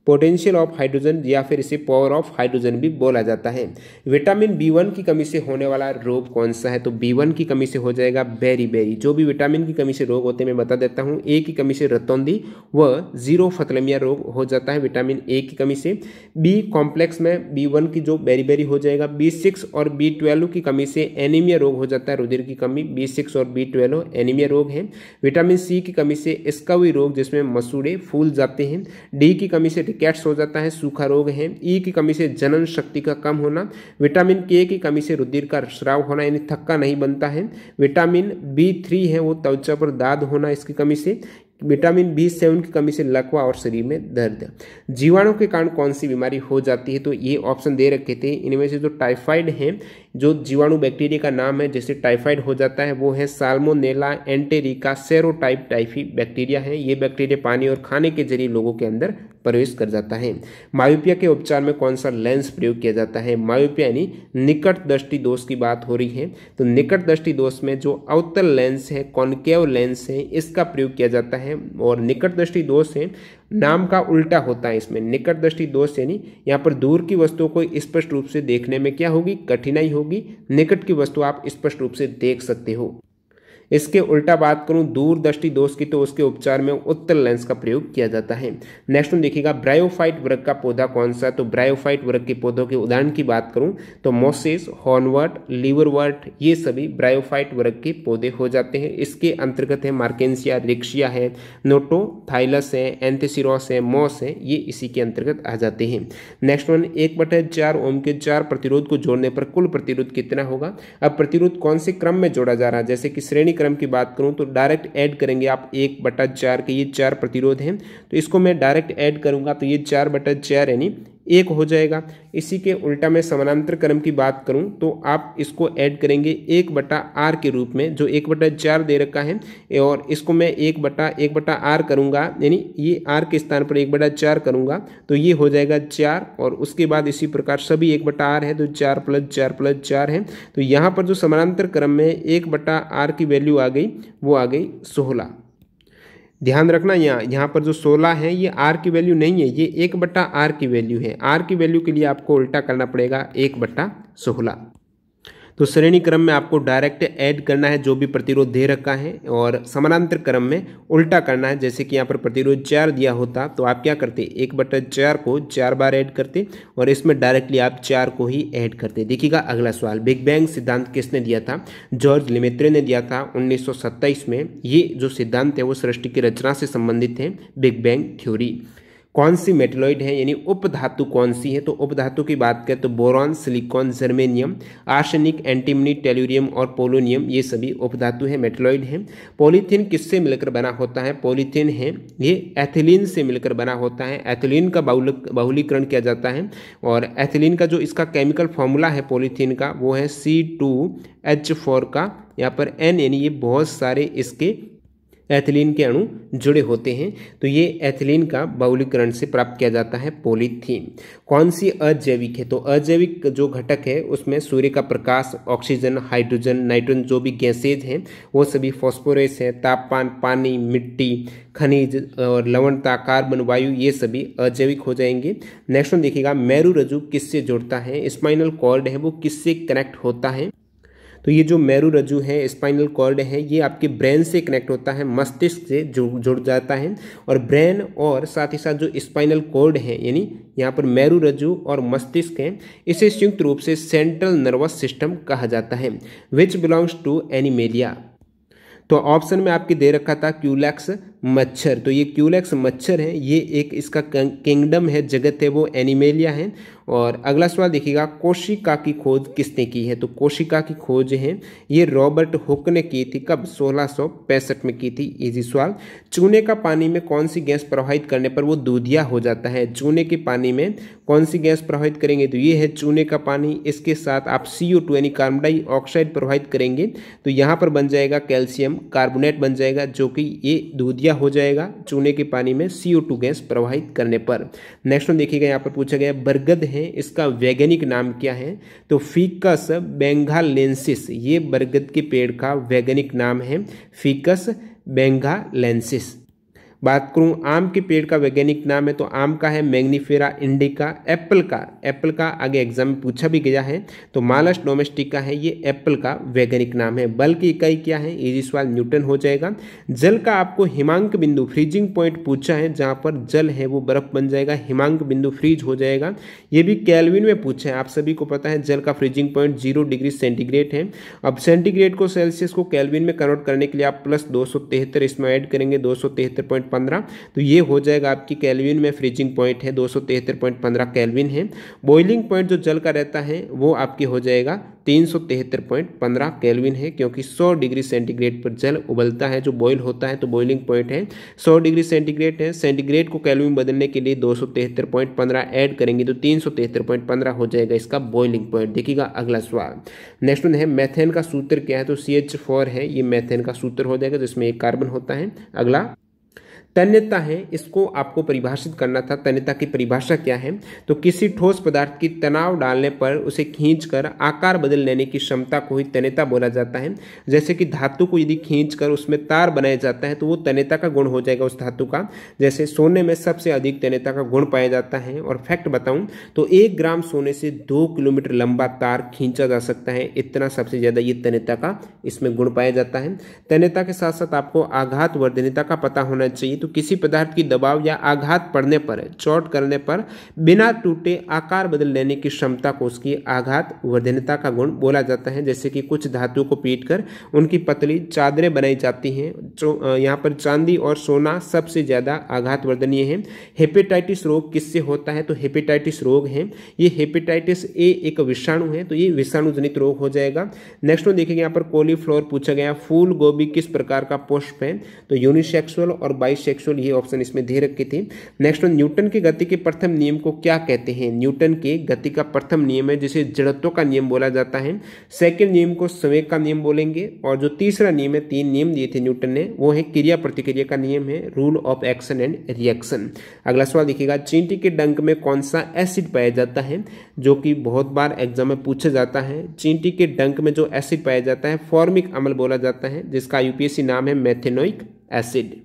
पोटेंशियल ऑफ हाइड्रोजन, या फिर इसे पावर ऑफ हाइड्रोजन भी बोला जाता है। विटामिन B1 की कमी से होने वाला रोग कौन सा है, तो B1 की कमी से हो जाएगा बेरी। जो भी विटामिन की कमी से रोग होते हैं मैं बता देता हूँ। ए की कमी से रतौंधी व जीरोफथलेमिया रोग हो जाता है विटामिन ए की कमी से। बी कॉम्प्लेक्स में B1 की जो बेरी हो जाएगा। B6 और B12 की कमी से एनीमिया रोग हो जाता है, रुधिर की कमी। B6 और B12 एनीमिया रोग है। विटामिन सी की कमी से स्कर्वी रोग, जिसमें मसूड़े फूल जाते हैं। डी की कमी से कैट्स हो जाता है, सूखा रोग है। ई की कमी से जनन शक्ति का कम होना। विटामिन के की कमी से रुधिर का स्राव होना, यानी थक्का नहीं बनता है। विटामिन B3 है वो त्वचा पर दाद होना इसकी कमी से। विटामिन B7 की कमी से लकवा और शरीर में दर्द। जीवाणु के कारण कौन सी बीमारी हो जाती है, तो ये ऑप्शन दे रखे थे। इनमें से जो टाइफाइड है, जो जीवाणु बैक्टीरिया का नाम है जैसे टाइफाइड हो जाता है, वो है salmonella enterica serotype typhi bacteria है। ये बैक्टीरिया पानी और खाने के जरिए लोगों के अंदर प्रवेश कर जाता है। मायोपिया के उपचार में कौन सा लेंस प्रयोग किया जाता है, मायोपिया यानी निकट दृष्टि दोष की बात हो रही है, तो निकट दृष्टि दोष में जो अवतल लेंस है, कॉनकेव लेंस है, इसका प्रयोग किया जाता है। और निकट दृष्टि दोष है, नाम का उल्टा होता है इसमें। निकट दृष्टि दोष यानी यहाँ पर दूर की वस्तुओं को स्पष्ट रूप से देखने में क्या होगी, कठिनाई होगी। निकट की वस्तु आप स्पष्ट रूप से देख सकते हो। इसके उल्टा बात करूं दूर दृष्टि दोष की, तो उसके उपचार में उत्तल लेंस का प्रयोग किया जाता है। नेक्स्ट में देखिएगा ब्रायोफाइट वर्ग का पौधा कौन सा, तो ब्रायोफाइट वर्ग के पौधों के उदाहरण की बात करूं तो मोसेस, हॉर्नवर्ट, लीवरवर्ट, ये सभी ब्रायोफाइट वर्ग के पौधे हो जाते हैं। इसके अंतर्गत है मार्केंसिया, रिक्शिया है, नोटोथाइलस है, एंथेसिरोस है, मॉस है, ये इसी के अंतर्गत आ जाते हैं। नेक्स्ट वन 1/4 ओम के 4 प्रतिरोध को जोड़ने पर कुल प्रतिरोध कितना होगा। अब प्रतिरोध कौन से क्रम में जोड़ा जा रहा है, जैसे कि श्रेणी क्रम की बात करूं तो डायरेक्ट ऐड करेंगे आप 1/4 के, ये 4 प्रतिरोध हैं तो इसको मैं डायरेक्ट ऐड करूंगा तो ये 4/4 यानी 1 हो जाएगा। इसी के उल्टा मैं समानांतर क्रम की बात करूं तो आप इसको ऐड करेंगे 1/r के रूप में, जो 1/4 दे रखा है, और इसको मैं 1/r करूंगा, यानी ये r के स्थान पर 1/4 करूंगा तो ये हो जाएगा 4, और उसके बाद इसी प्रकार सभी 1/r है तो 4 + 4 + 4 है। तो यहाँ पर जो समानांतर क्रम में 1/r की वैल्यू आ गई वो आ गई 16। ध्यान रखना यहाँ पर जो 16 है ये r की वैल्यू नहीं है, ये 1/r की वैल्यू है। r की वैल्यू के लिए आपको उल्टा करना पड़ेगा 1/16। तो श्रेणी क्रम में आपको डायरेक्ट ऐड करना है जो भी प्रतिरोध दे रखा है, और समानांतर क्रम में उल्टा करना है। जैसे कि यहाँ पर प्रतिरोध 4 दिया होता तो आप क्या करते, 1/4 को 4 बार ऐड करते और इसमें डायरेक्टली आप 4 को ही ऐड करते। देखिएगा अगला सवाल, बिग बैंग सिद्धांत किसने दिया था, जॉर्ज लेमेत्रे ने दिया था 1927 में। ये जो सिद्धांत है वो सृष्टि की रचना से संबंधित है, बिग बैंग थ्योरी। कौन सी मेटलॉइड है यानी उपधातु कौन सी है, तो उपधातु की बात करें तो boron, silicon, germanium, arsenic, antimony, tellurium और पोलोनियम, ये सभी उपधातु है, मेटलॉइड है। पॉलीथीन किससे मिलकर बना होता है, पॉलीथीन है ये एथिलीन से मिलकर बना होता है। एथिलीन का बहुलीकरण किया जाता है, और एथिलीन का जो इसका केमिकल फॉर्मूला है पॉलीथीन का वो है C2H4 का, यहाँ पर N यानी ये बहुत सारे इसके एथिलीन के अणु जुड़े होते हैं। तो ये एथिलीन का बहुलीकरण से प्राप्त किया जाता है पॉलीथीन। कौन सी अजैविक है? तो अजैविक जो घटक है उसमें सूर्य का प्रकाश, ऑक्सीजन, हाइड्रोजन, नाइट्रोजन जो भी गैसेज हैं वो सभी, फॉस्फोरस है, तापमान, पानी, मिट्टी, खनिज और लवणता, कार्बन, वायु, ये सभी अजैविक हो जाएंगे। नेक्स्ट वन देखिएगा, मेरु रज्जु किससे जुड़ता है? स्पाइनल कॉर्ड है वो किससे कनेक्ट होता है? तो ये जो मेरु रज्जु है, स्पाइनल कॉर्ड है, ये आपके ब्रेन से कनेक्ट होता है, मस्तिष्क से जुड़ जाता है। और ब्रेन और साथ ही साथ जो स्पाइनल कॉर्ड है यानी यहाँ पर मेरु रज्जु और मस्तिष्क है, इसे संयुक्त रूप से सेंट्रल नर्वस सिस्टम कहा जाता है। Which belongs to Animalia? तो ऑप्शन में आपके दे रखा था क्यूलेक्स मच्छर। तो ये क्यूलेक्स मच्छर है, ये एक इसका किंगडम है, जगत है, वो एनिमेलिया है। और अगला सवाल देखिएगा, कोशिका की खोज किसने की है? तो कोशिका की खोज है ये रॉबर्ट हुक ने की थी। कब? 1665 में की थी। इजी सवाल। चूने का पानी में कौन सी गैस प्रवाहित करने पर वो दूधिया हो जाता है? चूने के पानी में कौन सी गैस प्रवाहित करेंगे? तो ये है चूने का पानी। इसके साथ आप CO2 यानी कार्बन डाइऑक्साइड प्रवाहित करेंगे तो यहाँ पर बन जाएगा कैल्शियम कार्बोनेट बन जाएगा, जो कि ये दूधिया हो जाएगा चूने के पानी में CO2 गैस प्रवाहित करने पर। नेक्स्ट वन देखिएगा, यहाँ पर पूछा गया बरगद है, इसका वैज्ञानिक नाम क्या है? तो फिकस बेंगालेंसिस, ये बरगद के पेड़ का वैज्ञानिक नाम है, फिकस बेंगालेंसिस। बात करूं आम के पेड़ का वैज्ञानिक नाम है, तो आम का है मैग्नीफेरा इंडिका। एप्पल का आगे एग्जाम में पूछा भी गया है, तो मालस डोमेस्टिका है, ये एप्पल का वैज्ञानिक नाम है। बल की इकाई क्या है? इजी सवाल, न्यूटन हो जाएगा। जल का आपको हिमांक बिंदु फ्रीजिंग पॉइंट पूछा है, जहां पर जल है वो बर्फ बन जाएगा, हिमांक बिंदु फ्रीज हो जाएगा। ये भी केल्विन में पूछा है, आप सभी को पता है जल का फ्रीजिंग पॉइंट 0 डिग्री सेंटीग्रेड है। अब सेंटीग्रेड को सेल्सियस को केल्विन में कन्वर्ट करने के लिए आप प्लस 273 इसमें ऐड करेंगे, 273.15, तो ये हो जाएगा आपकी केल्विन में फ्रीजिंग पॉइंट है 273.15 केल्विन है। बॉइलिंग पॉइंट जो जल का रहता है वो आपके हो जाएगा 373.15 केल्विन है, क्योंकि 100 डिग्री सेंटीग्रेड पर जल उबलता है, जो बॉयल होता है, तो बॉइलिंग पॉइंट है 100 डिग्री सेंटीग्रेड है। सेंटीग्रेड को केल्विन बदलने के लिए 273.15 ऐड करेंगे तो 373.15 हो जाएगा इसका बॉइलिंग पॉइंट। देखिएगा अगला सवाल। नेक्स्ट वन है मेथेन का सूत्र क्या है? तो CH4 है, ये मेथेन का सूत्र हो जाएगा, जिसमें एक कार्बन होता है। अगला तन्यता है, इसको आपको परिभाषित करना था। तन्यता की परिभाषा क्या है? तो किसी ठोस पदार्थ की तनाव डालने पर उसे खींचकर आकार बदल लेने की क्षमता को ही तन्यता बोला जाता है। जैसे कि धातु को यदि खींचकर उसमें तार बनाया जाता है तो वो तन्यता का गुण हो जाएगा उस धातु का। जैसे सोने में सबसे अधिक तन्यता का गुण पाया जाता है। और फैक्ट बताऊं तो 1 ग्राम सोने से 2 किलोमीटर लंबा तार खींचा जा सकता है, इतना सबसे ज्यादा ये तन्यता का इसमें गुण पाया जाता है। तन्यता के साथ साथ आपको आघात वर्धनीयता का पता होना चाहिए। तो किसी पदार्थ की दबाव या आघात पड़ने पर, चोट करने पर बिना टूटे आकार बदल लेने की क्षमता को उसकी आघात वर्धनीयता का गुण बोला जाता है। जैसे कि कुछ धातुओं को पीटकर उनकी पतली चादरें बनाई जाती हैं, जो यहाँ पर चांदी और सोना सबसे ज्यादा आघात वर्धनीय है। हेपेटाइटिस रोग किससे होता है? तो हेपेटाइटिस रोग है ये हेपेटाइटिस ए एक विषाणु है, तो ये विषाणु जनित रोग हो जाएगा। नेक्स्ट में देखेंगे यहाँ पर कॉलीफ्लावर पूछा गया, फूल गोभी किस प्रकार का पुष्प है? तो यूनिसेक्सुअल और बाइसेक्सुअल, ये ऑप्शन इसमें दे रखी थी। नेक्स्ट वन, न्यूटन के गति के प्रथम नियम को क्या कहते हैं? न्यूटन के गति का प्रथम नियम है जिसे जड़त्व का नियम बोला जाता है। सेकंड नियम को संवेग का नियम बोलेंगे। और जो तीसरा नियम है, 3 नियम दिए थे न्यूटन ने, वो है क्रिया प्रतिक्रिया का नियम है, rule of action and reaction. अगला सवाल देखिएगा, चींटी के डंक में कौन सा एसिड पाया जाता है? जो कि बहुत बार एग्जाम में पूछा जाता है। चींटी के डंक में जो एसिड पाया जाता है फॉर्मिक अम्ल बोला जाता है, जिसका यूपीएससी नाम है मेथेनोइक एसिड।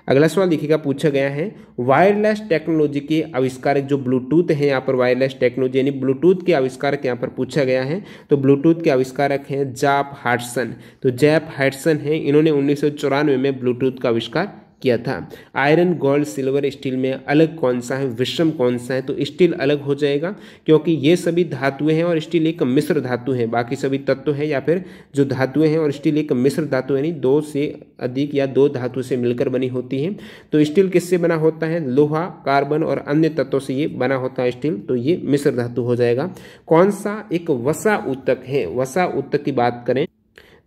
अगला सवाल देखिएगा, पूछा गया है वायरलेस टेक्नोलॉजी के आविष्कारक, जो ब्लूटूथ है यहाँ पर वायरलेस टेक्नोलॉजी यानी ब्लूटूथ के आविष्कारक यहाँ पर पूछा गया है। तो ब्लूटूथ के आविष्कारक हैं जैप हडसन। तो जैप हडसन है, इन्होंने 1994 में ब्लूटूथ का आविष्कार किया था। आयरन, गोल्ड, सिल्वर, स्टील में अलग कौन सा है, विषम कौन सा है? तो स्टील अलग हो जाएगा, क्योंकि ये सभी धातुएं हैं और स्टील एक मिश्र धातु है। बाकी सभी तत्व है या फिर जो धातुएं हैं और स्टील एक मिश्र धातु है, यानी 2 से अधिक या 2 धातु से मिलकर बनी होती है। तो स्टील किससे बना होता है? लोहा, कार्बन और अन्य तत्वों से ये बना होता है स्टील, तो ये मिश्र धातु हो जाएगा। कौन सा एक वसा ऊतक है? वसा ऊतक की बात करें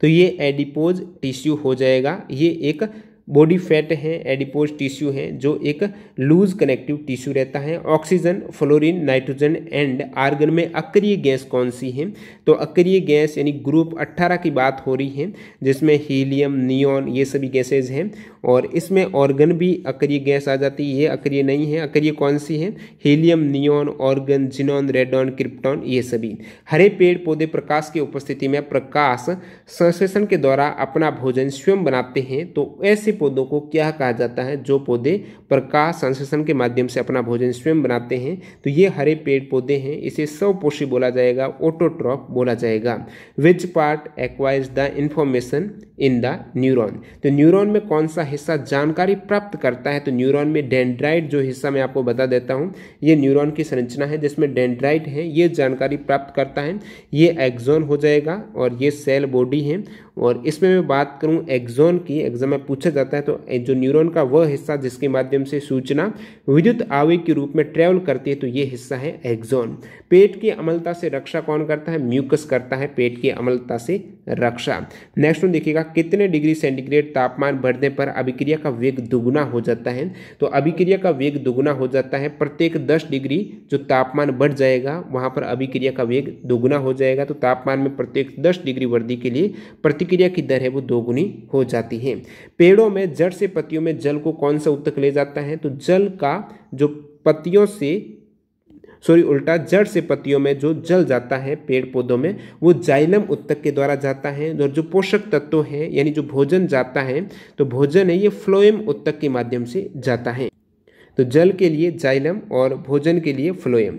तो ये एडिपोज टिश्यू हो जाएगा। ये एक बॉडी फैट है, एडिपोज टिश्यू है जो एक लूज कनेक्टिव टिश्यू रहता है। Oxygen, fluorine, nitrogen and argon में अक्रिय गैस कौन सी है? तो अक्रिय गैस यानी ग्रुप 18 की बात हो रही है, जिसमें हीलियम, नियोन ये सभी गैसेज हैं। और इसमें ऑर्गन भी अक्रिय गैस आ जाती है, ये अक्रिय नहीं है। अक्रिय कौन सी है? Helium, neon, organ, xenon, radon, krypton ये सभी। हरे पेड़ पौधे प्रकाश की उपस्थिति में प्रकाश संश्लेषण के द्वारा अपना भोजन स्वयं बनाते हैं, तो ऐसे पौधों को क्या कहा जाता है? जो पौधे प्रकाश संश्लेषण के माध्यम से अपना भोजन स्वयं बनाते हैं, तो ये हरे पेड़ पौधे हैं। इसे स्वपोषी बोला जाएगा, ऑटोट्रॉफ बोला जाएगा। Which part acquires the information in the neuron? तो न्यूरॉन में कौन सा हिस्सा जानकारी प्राप्त करता है? तो न्यूरॉन में डेंड्राइट जो हिस्सा मैं आपको बता देता हूं, ये न्यूरॉन की संरचना है जिसमें डेंड्राइट है, ये जानकारी प्राप्त करता है। ये एक्सॉन हो जाएगा और ये सेल बॉडी है। और इसमें मैं बात करूं एक्सॉन की, एग्जाम में पूछा जाता है, तो जो न्यूरॉन का वह हिस्सा जिसके माध्यम से सूचना विद्युत आवेग के रूप में ट्रेवल करती है, तो ये हिस्सा है एक्सॉन। पेट की अम्लता से रक्षा कौन करता है? म्यूकस करता है पेट की अम्लता से रक्षा। नेक्स्ट में देखिएगा, कितने डिग्री सेंटीग्रेड तापमान बढ़ने पर अभिक्रिया का वेग दुगुना हो जाता है? तो अभिक्रिया का वेग दुगुना हो जाता है प्रत्येक 10 डिग्री जो तापमान बढ़ जाएगा वहां पर अभिक्रिया का वेग दुगुना हो जाएगा। तो तापमान में प्रत्येक 10 डिग्री वृद्धि के लिए प्रतिक्रिया की दर है वो दोगुनी हो जाती है। पेड़ों में जड़ से पत्तियों में जल को कौन सा ऊतक ले जाता है? तो जल का जो पत्तियों से उल्टा जड़ से पत्तियों में जो जल जाता है पेड़ पौधों में, वो जाइलम ऊतक के द्वारा जाता है। और जो पोषक तत्व है यानी जो भोजन जाता है, तो भोजन है ये फ्लोएम ऊतक के माध्यम से जाता है। तो जल के लिए जाइलम और भोजन के लिए फ्लोएम।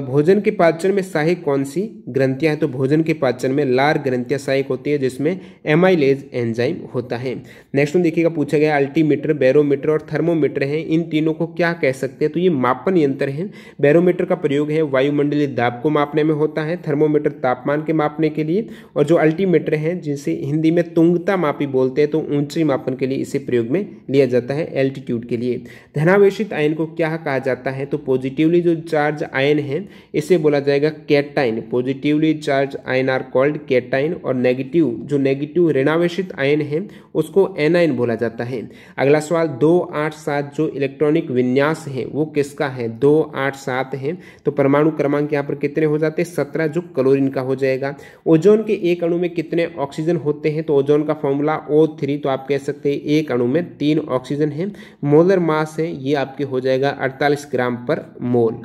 भोजन के पाचन में सहायक कौन सी ग्रंथियां हैं? तो भोजन के पाचन में लार ग्रंथियां सहायक होती है जिसमें एमाइलेज एंजाइम होता है। नेक्स्ट में देखिएगा, पूछा गया अल्टीमीटर, बैरोमीटर और थर्मोमीटर हैं, इन तीनों को क्या कह सकते हैं? तो ये मापन यंत्र हैं। बैरोमीटर का प्रयोग है वायुमंडलीय दाब को मापने में होता है, थर्मोमीटर तापमान के मापने के लिए, और जो अल्टीमीटर है जिसे हिंदी में तुंगता मापी बोलते हैं, तो ऊंचाई मापन के लिए इसे प्रयोग में लिया जाता है, एल्टीट्यूड के लिए। धनावेशित आयन को क्या कहा जाता है? तो पॉजिटिवली जो चार्ज आयन है इसे बोला जाएगा cation. Positively charge ion are called cation. और नेगेटिव जो नेगेटिव ऋणावेशित आयन है उसको एनायन बोला जाता है। अगला सवाल, 287 जो इलेक्ट्रॉनिक विन्यास है वो किसका है? 287 है। तो परमाणु क्रमांक यहाँ पर कितने हो जाते हैं? 17 जो क्लोरीन का हो जाएगा। ओजोन के एक अणु में कितने ऑक्सीजन होते हैं? तो ओजोन का फॉर्मूला O3, तो आप कह सकते हैं एक अणु में 3 ऑक्सीजन है। मोलर मास है ये आपके हो जाएगा 48 ग्राम पर मोल।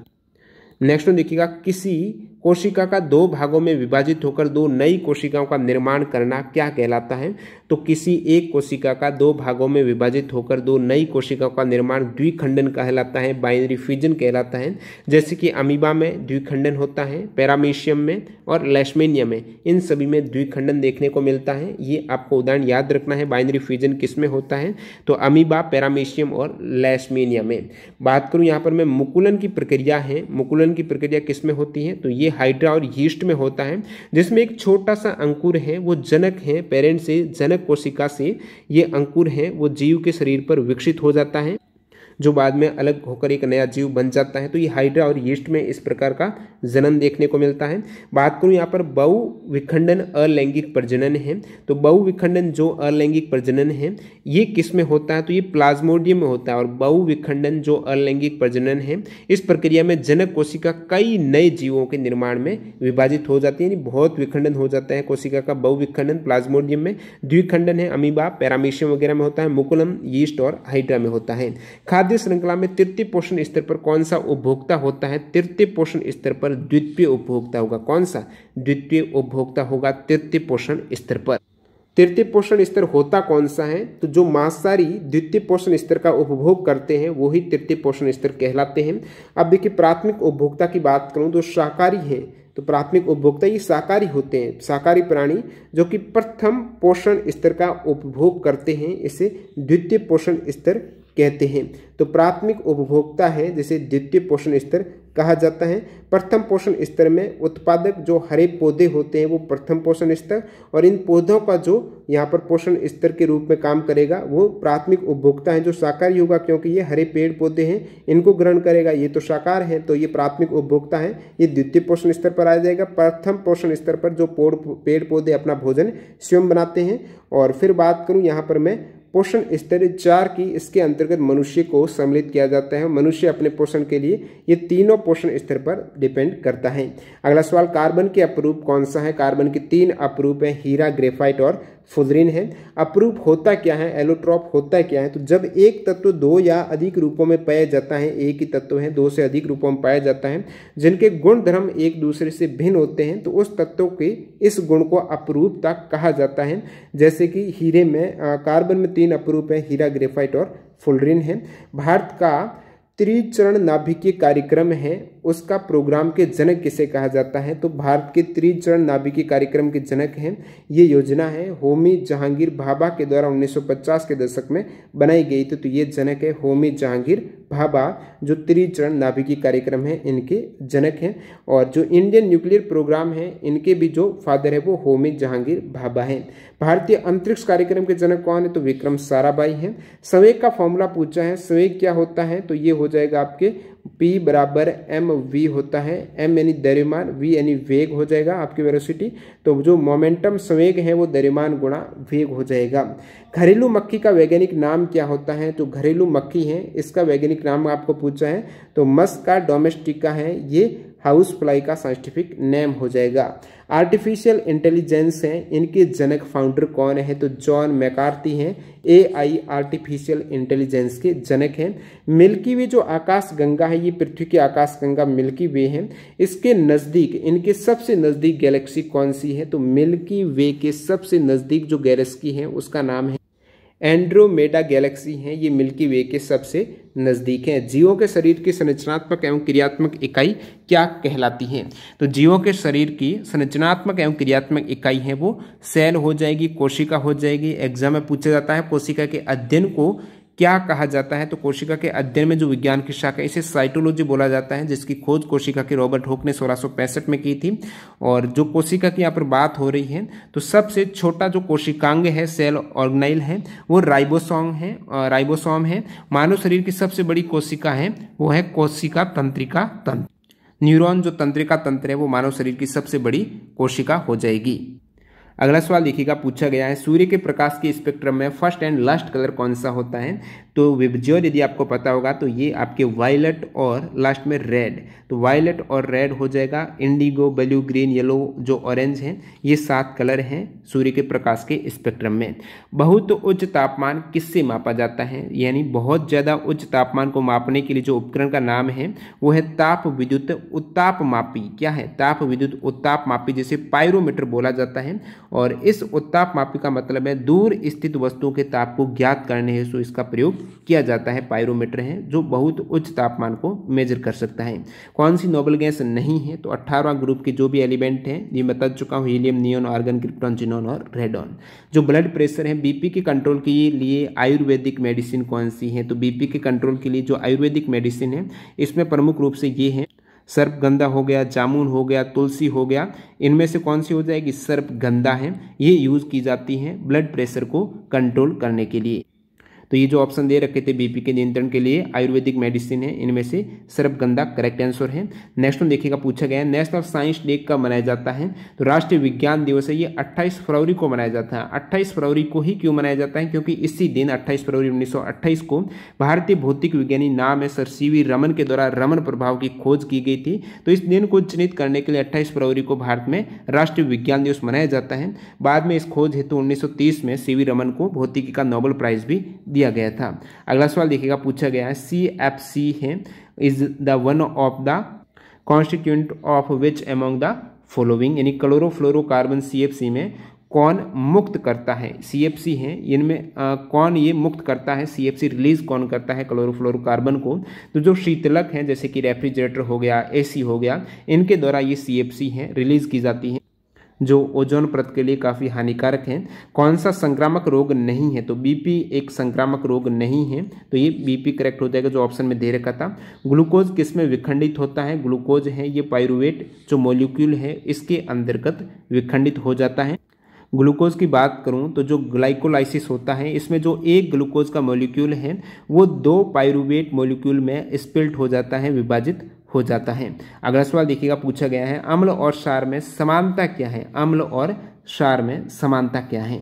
नेक्स्ट में देखिएगा, किसी कोशिका का 2 भागों में विभाजित होकर 2 नई कोशिकाओं का निर्माण करना क्या कहलाता है? तो किसी एक कोशिका का 2 भागों में विभाजित होकर 2 नई कोशिकाओं का निर्माण द्विखंडन कहलाता है, बाइनरी फिजन कहलाता है। जैसे कि अमीबा में द्विखंडन होता है, पैरामीशियम में और लेशमेनिया में, इन सभी में द्विखंडन देखने को मिलता है। ये आपको उदाहरण याद रखना है, बाइनरी फिजन किस में होता है? तो अमीबा, पैरामीशियम और लेशमेनिया में। बात करूं यहाँ पर मैं मुकुलन की प्रक्रिया है, मुकुलन की प्रक्रिया किस में होती है? तो ये हाइड्रा और यीस्ट में होता है, जिसमें एक छोटा सा अंकुर है, वो जनक है, पेरेंट से जनक कोशिका से ये अंकुर है वो जीव के शरीर पर विकसित हो जाता है, जो बाद में अलग होकर एक नया जीव बन जाता है। तो ये हाइड्रा और यीस्ट में इस प्रकार का जन्म देखने को मिलता है। बात करूं यहाँ पर बहुविखंडन अलैंगिक प्रजनन है, तो बहुविखंडन जो अलैंगिक प्रजनन है ये किस में होता है? तो ये प्लाज्मोडियम में होता है। और बहुविखंडन जो अलैंगिक प्रजनन है, इस प्रक्रिया में जनक कोशिका कई नए जीवों के निर्माण में विभाजित हो जाती है, यानी बहुत विखंडन हो जाता है कोशिका का। बहुविखंडन प्लाज्मोडियम में, द्विखंडन है अमीबा, पैरामीशियम वगैरह में होता है, मुकुलम, यीस्ट और हाइड्रा में होता है। खाद्य श्रृंखला में तृतीय पोषण स्तर पर कौन सा उपभोक्ता होता है? तृतीय पोषण स्तर पर द्वितीय उपभोक्ता होगा। कौन सा? द्वितीय उपभोक्ता होगा तृतीय पोषण स्तर पर। तृतीय पोषण स्तर होता कौन सा है? तो जो मांसाहारी द्वितीय पोषण स्तर का उपभोग करते हैं वो ही तृतीय पोषण स्तर कहलाते हैं। अब देखिए, प्राथमिक उपभोक्ता की बात करूं तो शाकाहारी है, तो प्राथमिक उपभोक्ता ये शाकाहारी होते हैं, शाकाहारी प्राणी जो कि प्रथम पोषण स्तर का उपभोग करते हैं, इसे द्वितीय पोषण स्तर कहते हैं। तो प्राथमिक उपभोक्ता है जिसे द्वितीय पोषण स्तर कहा जाता है। प्रथम पोषण स्तर में उत्पादक जो हरे पौधे होते हैं वो प्रथम पोषण स्तर, और इन पौधों का जो यहाँ पर पोषण स्तर के रूप में काम करेगा वो प्राथमिक उपभोक्ता है जो शाकाहारी होगा, क्योंकि ये हरे पेड़ पौधे हैं इनको ग्रहण करेगा, ये तो शाकाहार है, तो ये प्राथमिक उपभोक्ता है, ये द्वितीय पोषण स्तर पर आ जाएगा। प्रथम पोषण स्तर पर जो पेड़ पौधे अपना भोजन स्वयं बनाते हैं। और फिर बात करूँ यहाँ पर मैं पोषण स्तर 4 की इसके अंतर्गत मनुष्य को सम्मिलित किया जाता है। मनुष्य अपने पोषण के लिए ये तीनों पोषण स्तर पर डिपेंड करता है। अगला सवाल, कार्बन के अपरूप कौन सा है? कार्बन के 3 अपरूप है, हीरा, ग्रेफाइट और फुलरिन है। अपरूप होता क्या है? एलोट्रॉप होता क्या है? तो जब एक तत्व 2 या अधिक रूपों में पाया जाता है, एक ही तत्व है 2 से अधिक रूपों में पाया जाता है जिनके गुण धर्म एक दूसरे से भिन्न होते हैं, तो उस तत्व के इस गुण को अपरूपता कहा जाता है। जैसे कि हीरे में कार्बन में 3 अपरूप है, हीरा, ग्रेफाइट और फुलरिन है। भारत का त्रिचरण नाभिकीय कार्यक्रम है, उसका प्रोग्राम के जनक किसे कहा जाता है? तो भारत के त्रिचरण नाभिकीय कार्यक्रम के जनक हैं, ये योजना है होमी जहांगीर भाभा के द्वारा 1950 के दशक में बनाई गई थी। तो ये जनक है होमी जहांगीर भाभा, जो त्रिचरण नाभिकीय कार्यक्रम है इनके जनक हैं। और जो इंडियन न्यूक्लियर प्रोग्राम है इनके भी जो फादर है वो होमी जहांगीर भाभा हैं। भारतीय अंतरिक्ष कार्यक्रम के जनक कौन है? तो विक्रम साराभाई हैं। संवेग का फॉर्मूला पूछा है, संवेग क्या होता है? तो ये हो जाएगा आपके P बराबर mv होता है, m यानी द्रव्यमान, v यानी वेग हो जाएगा आपकी वेलोसिटी। तो जो मोमेंटम संवेग है वो द्रव्यमान गुणा वेग हो जाएगा। घरेलू मक्खी का वैज्ञानिक नाम क्या होता है? जो घरेलू मक्खी है इसका वैज्ञानिक नाम आपको पूछा है तो मस्का डोमेस्टिका है, ये हाउस फ्लाई का साइंटिफिक नेम हो जाएगा। आर्टिफिशियल इंटेलिजेंस है, इनके जनक फाउंडर कौन है? तो जॉन मैकार्थी हैं, AI आर्टिफिशियल इंटेलिजेंस के जनक हैं। मिल्की वे जो आकाश गंगा है, ये पृथ्वी की आकाश गंगा मिल्की वे है। इसके नज़दीक, इनके सबसे नज़दीक गैलेक्सी कौन सी है? तो मिल्की वे के सबसे नज़दीक जो गैलेक्सी है उसका नाम है एंड्रोमेडा गैलेक्सी है, ये मिल्की वे के सबसे नज़दीक है। जीवों के शरीर की संरचनात्मक एवं क्रियात्मक इकाई क्या कहलाती है? तो जीवों के शरीर की संरचनात्मक एवं क्रियात्मक इकाई है वो सेल हो जाएगी, कोशिका हो जाएगी। एग्जाम में पूछा जाता है कोशिका के अध्ययन को क्या कहा जाता है? तो कोशिका के अध्ययन में जो विज्ञान की शाखा है इसे साइटोलॉजी बोला जाता है, जिसकी खोज कोशिका के रॉबर्ट हुक ने 1665 में की थी। और जो कोशिका की यहाँ पर बात हो रही है तो सबसे छोटा जो कोशिकांग है, सेल ऑर्गेनाइल है, वो राइबोसोम है। मानव शरीर की सबसे बड़ी कोशिका है वो है कोशिका तंत्रिका तंत्र। न्यूरॉन जो तंत्रिका तंत्र है वो मानव शरीर की सबसे बड़ी कोशिका हो जाएगी। अगला सवाल देखिएगा, पूछा गया है सूर्य के प्रकाश के स्पेक्ट्रम में फर्स्ट एंड लास्ट कलर कौन सा होता है? तो विबज्योर यदि आपको पता होगा तो ये आपके वायलेट और लास्ट में रेड, तो वायलेट और रेड हो जाएगा। इंडिगो, ब्लू, ग्रीन, येलो जो ऑरेंज हैं, ये 7 कलर हैं सूर्य के प्रकाश के स्पेक्ट्रम में। बहुत उच्च तापमान किससे मापा जाता है? यानी बहुत ज़्यादा उच्च तापमान को मापने के लिए जो उपकरण का नाम है वो है ताप विद्युत उत्तापमापी। क्या है? ताप विद्युत उत्तापमापी, जिसे पायरोमीटर बोला जाता है। और इस उत्तापमापी का मतलब है दूर स्थित वस्तुओं के ताप को ज्ञात करने हेतु इसका प्रयोग किया जाता है। पायरोमीटर है जो बहुत उच्च तापमान को मेजर कर सकता है। कौन सी नोबल गैस नहीं है? तो 18वां ग्रुप के जो भी एलिमेंट हैं ये बता चुका हूँ, helium, neon, argon, krypton, xenon और रेडॉन। जो ब्लड प्रेशर है, बीपी के कंट्रोल के लिए आयुर्वेदिक मेडिसिन कौन सी है? तो बीपी के कंट्रोल के लिए जो आयुर्वेदिक मेडिसिन है इसमें प्रमुख रूप से ये है सर्पगंधा हो गया, जामुन हो गया, तुलसी हो गया। इनमें से कौन सी हो जाएगी? सर्पगंधा है, ये यूज़ की जाती है ब्लड प्रेशर को कंट्रोल करने के लिए। तो ये जो ऑप्शन दे रखे थे बीपी के नियंत्रण के लिए आयुर्वेदिक मेडिसिन है, इनमें से सर्पगंधा करेक्ट आंसर है। नेक्स्ट वन देखिएगा, पूछा गया है नेशनल साइंस डे कब मनाया जाता है? तो राष्ट्रीय विज्ञान दिवस है, ये 28 फरवरी को मनाया जाता है। 28 फरवरी को ही क्यों मनाया जाता है? क्योंकि इसी दिन 28 फरवरी 1928 को भारतीय भौतिक विज्ञानी नाम है सर CV रमन के द्वारा रमन प्रभाव की खोज की गई थी। तो इस दिन को चिन्हित करने के लिए 28 फरवरी को भारत में राष्ट्रीय विज्ञान दिवस मनाया जाता है। बाद में इस खोज हेतु 1930 में CV रमन को भौतिकी का नोबेल प्राइज भी दिया गया था। अगला सवाल देखिएगा, पूछा गया है CFC है is the one of the constituent of which among the following, यानी क्लोरोफ्लोरोकार्बन CFC में कौन मुक्त करता है? CFC है, इनमें कौन ये मुक्त करता है? CFC रिलीज कौन करता है क्लोरोफ्लोरोकार्बन को? तो जो शीतलक हैं जैसे कि रेफ्रिजरेटर हो गया, AC हो गया, इनके द्वारा ये CFC है रिलीज की जाती है, जो ओजोन परत के लिए काफ़ी हानिकारक हैं। कौन सा संक्रामक रोग नहीं है? तो BP एक संक्रामक रोग नहीं है, तो ये BP करेक्ट हो जाएगा जो ऑप्शन में दे रखा था। ग्लूकोज किस में विखंडित होता है? ग्लूकोज है ये पाइरुवेट जो मॉलिक्यूल है इसके अंतर्गत विखंडित हो जाता है। ग्लूकोज की बात करूं तो जो ग्लाइकोलाइसिस होता है इसमें जो एक ग्लूकोज का मॉलिक्यूल है वो 2 पाइरुवेट मॉलिक्यूल में स्प्लिट हो जाता है, विभाजित हो जाता है। अगला सवाल देखिएगा, पूछा गया है अम्ल और क्षार में समानता क्या है? अम्ल और क्षार में समानता क्या है?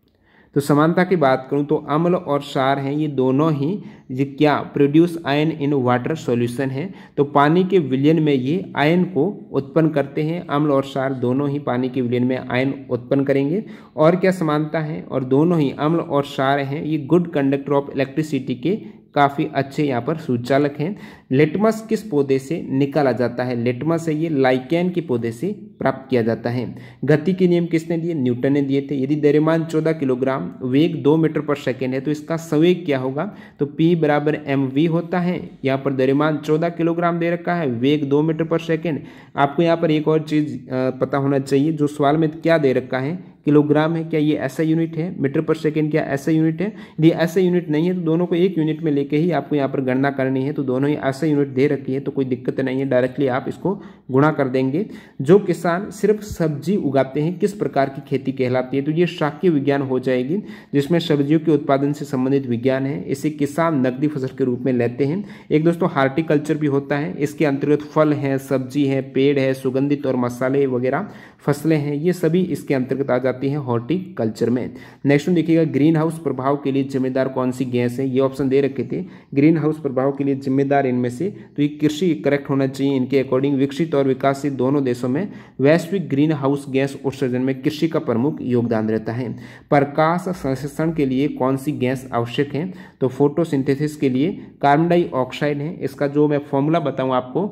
तो समानता की बात करूं तो अम्ल और क्षार हैं, ये दोनों ही ये क्या produce ion in water solution है। तो पानी के विलयन में ये आयन को उत्पन्न करते हैं, अम्ल और क्षार दोनों ही पानी के विलयन में आयन उत्पन्न करेंगे। और क्या समानता है, और दोनों ही अम्ल और क्षार हैं ये गुड कंडक्टर ऑफ इलेक्ट्रिसिटी के काफ़ी अच्छे यहाँ पर सूचालक हैं। लिटमस किस पौधे से निकाला जाता है, लिटमस है ये लाइकेन के पौधे से प्राप्त किया जाता है। गति के नियम किसने दिए, न्यूटन ने दिए थे। यदि द्रव्यमान 14 किलोग्राम, वेग 2 मीटर पर सेकेंड है तो इसका संवेग क्या होगा, तो P बराबर mv होता है। यहाँ पर द्रव्यमान 14 किलोग्राम दे रखा है, वेग 2 मीटर पर सेकेंड। आपको यहाँ पर एक और चीज़ पता होना चाहिए, जो सवाल में क्या दे रखा है, किलोग्राम है, क्या ये ऐसा यूनिट है, मीटर पर सेकेंड क्या ऐसा यूनिट है। यदि ऐसा यूनिट नहीं है तो दोनों को एक यूनिट में लेके ही आपको यहाँ पर गणना करनी है। तो दोनों ही ऐसा यूनिट दे रखी है तो कोई दिक्कत नहीं है, डायरेक्टली आप इसको गुणा कर देंगे। जो किसान सिर्फ सब्जी उगाते हैं किस प्रकार की खेती कहलाती है, तो ये शाकीय विज्ञान हो जाएगी, जिसमें सब्जियों के उत्पादन से संबंधित विज्ञान है। इसे किसान नकदी फसल के रूप में लेते हैं। एक दोस्तों हार्टिकल्चर भी होता है, इसके अंतर्गत फल है, सब्जी है, पेड़ है, सुगंधित और मसाले वगैरह फसलें हैं, ये सभी इसके अंतर्गत आ जाती हैं हॉर्टिकल्चर में। नेक्स्ट में देखिएगा ग्रीन हाउस प्रभाव के लिए जिम्मेदार कौन सी गैस है, ये ऑप्शन दे रखे थे। ग्रीन हाउस प्रभाव के लिए जिम्मेदार इनमें से, तो ये कृषि करेक्ट होना चाहिए इनके अकॉर्डिंग। विकसित और विकासशील दोनों देशों में वैश्विक ग्रीन हाउस गैस उत्सर्जन में कृषि का प्रमुख योगदान रहता है। प्रकाश संश्लेषण के लिए कौन सी गैस आवश्यक है, तो फोटोसिंथेसिस के लिए कार्बन डाइऑक्साइड है। इसका जो मैं फॉर्मूला बताऊं आपको,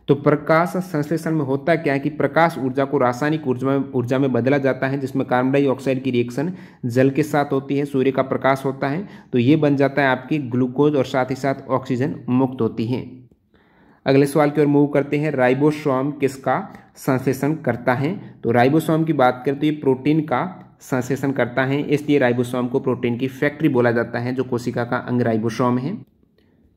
तो प्रकाश संश्लेषण में होता क्या है कि प्रकाश ऊर्जा को रासायनिक ऊर्जा में बदला जाता है, जिसमें कार्बन डाइऑक्साइड की रिएक्शन जल के साथ होती है, सूर्य का प्रकाश होता है, तो ये बन जाता है आपकी ग्लूकोज और साथ ही साथ ऑक्सीजन मुक्त होती है। अगले सवाल की ओर मूव करते हैं। राइबोसोम किसका संश्लेषण करता है, तो राइबोसोम की बात करें तो ये प्रोटीन का संश्लेषण करता है, इसलिए राइबोसोम को प्रोटीन की फैक्ट्री बोला जाता है, जो कोशिका का अंग राइबोसोम है।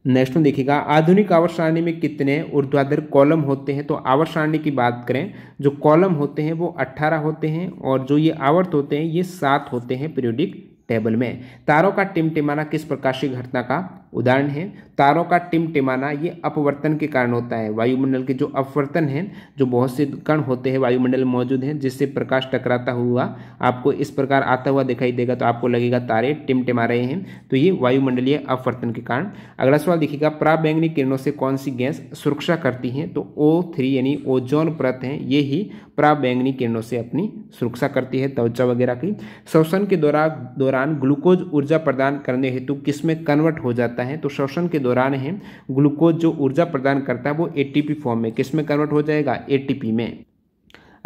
नेक्स्ट में देखिएगा आधुनिक आवर्त सारणी में कितने ऊर्ध्वाधर कॉलम होते हैं, तो आवर्त सारणी की बात करें जो कॉलम होते हैं वो 18 होते हैं, और जो ये आवर्त होते हैं ये 7 होते हैं पीरियोडिक टेबल में। तारों का टिमटिमाना किस प्रकाशीय घटना का उदाहरण है, तारों का टिमटिमाना ये अपवर्तन के कारण होता है। वायुमंडल के जो अपवर्तन है, जो बहुत से कण होते हैं वायुमंडल में मौजूद हैं, जिससे प्रकाश टकराता हुआ आपको इस प्रकार आता हुआ दिखाई देगा, तो आपको लगेगा तारे टिमटिमा रहे हैं, तो ये वायुमंडलीय अपवर्तन के कारण। अगला सवाल देखिएगा पराबैंगनी किरणों से कौन सी गैस सुरक्षा करती है, तो O3 यानी ओजोन परत है, ये ही पराबैंगनी किरणों से अपनी सुरक्षा करती है, त्वचा वगैरह की। श्वसन के दौरान ग्लूकोज ऊर्जा प्रदान करने हेतु किसमें कन्वर्ट हो जाता है, तो श्वसन के दौरान है ग्लूकोज जो ऊर्जा प्रदान करता है वो एटीपी फॉर्म में, किसमें कन्वर्ट हो जाएगा, एटीपी में।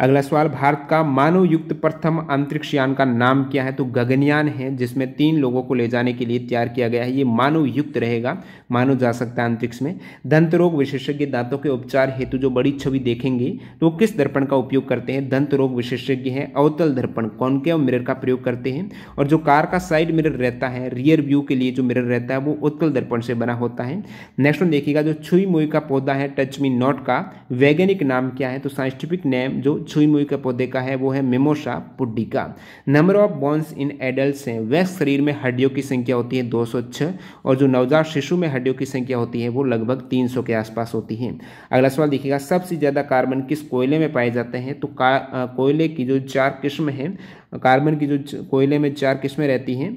अगला सवाल भारत का मानव युक्त प्रथम अंतरिक्ष यान का नाम क्या है, तो गगनयान है, जिसमें 3 लोगों को ले जाने के लिए तैयार किया गया है। ये मानव युक्त रहेगा, मानव जा सकता है अंतरिक्ष में। दंत रोग विशेषज्ञ दांतों के उपचार हेतु जो बड़ी छवि देखेंगे तो किस दर्पण का उपयोग करते हैं, दंत रोग विशेषज्ञ है अवतल दर्पण कॉनकेव मिरर का प्रयोग करते हैं। और जो कार का साइड मिरर रहता है, रियर व्यू के लिए जो मिरर रहता है वो उत्तल दर्पण से बना होता है। नेक्स्ट में देखिएगा जो छुई मुई का पौधा है टच मी नॉट का वैज्ञानिक नाम क्या है, तो साइंटिफिक नेम जो छुई मुई के पौधे का है वो है mimosa pudica. Number of bones in adults हैं, वयस्क शरीर में हड्डियों की संख्या होती है 206, और जो नवजात शिशु में हड्डियों की संख्या होती है वो लगभग 300 के आसपास होती है। अगला सवाल देखिएगा सबसे ज्यादा कार्बन किस कोयले में पाए जाते हैं, तो कोयले की जो 4 किस्म है, कार्बन की जो कोयले में 4 किस्में रहती हैं,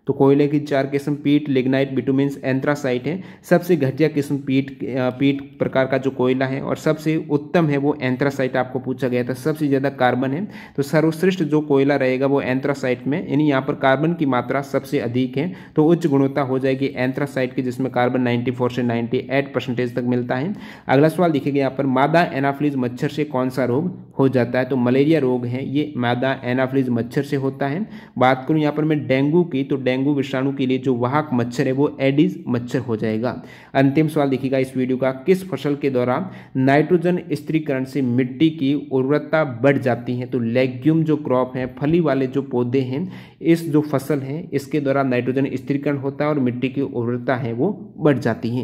तो कोयले की 4 किस्म पीट, लिग्नाइट, बिटुमिन्स, एंथ्रासाइट है। सबसे घटिया किस्म पीट प्रकार का जो कोयला है, और सबसे उत्तम है वो एंथ्रासाइट आपको पूछा गया था। सबसे ज़्यादा कार्बन है तो सर्वश्रेष्ठ जो कोयला रहेगा वो एंथ्रासाइट में, यानी यहाँ पर कार्बन की मात्रा सबसे अधिक है, तो उच्च गुणवत्ता हो जाएगी एंथ्रासाइट की, जिसमें कार्बन 94 से 98% तक मिलता है। अगला सवाल देखिएगा यहाँ पर मादा एनाफ्लीज मच्छर से कौन सा रोग हो जाता है, तो मलेरिया रोग है ये मादा एनाफ्लीज मच्छर से होता है। बात करूँ यहाँ पर मैं डेंगू की, तो डेंगू विषाणु के लिए जो वाहक मच्छर है वो एडिस मच्छर हो जाएगा। अंतिम सवाल देखिएगा इस वीडियो का, किस फसल के दौरान नाइट्रोजन स्थिरीकरण से मिट्टी की उर्वरता बढ़ जाती है, तो लेग्यूम जो क्रॉप है, फली वाले जो पौधे हैं, इस जो फसल है इसके दौरान नाइट्रोजन स्थिरीकरण होता है और मिट्टी की उर्वरता है वो बढ़ जाती है।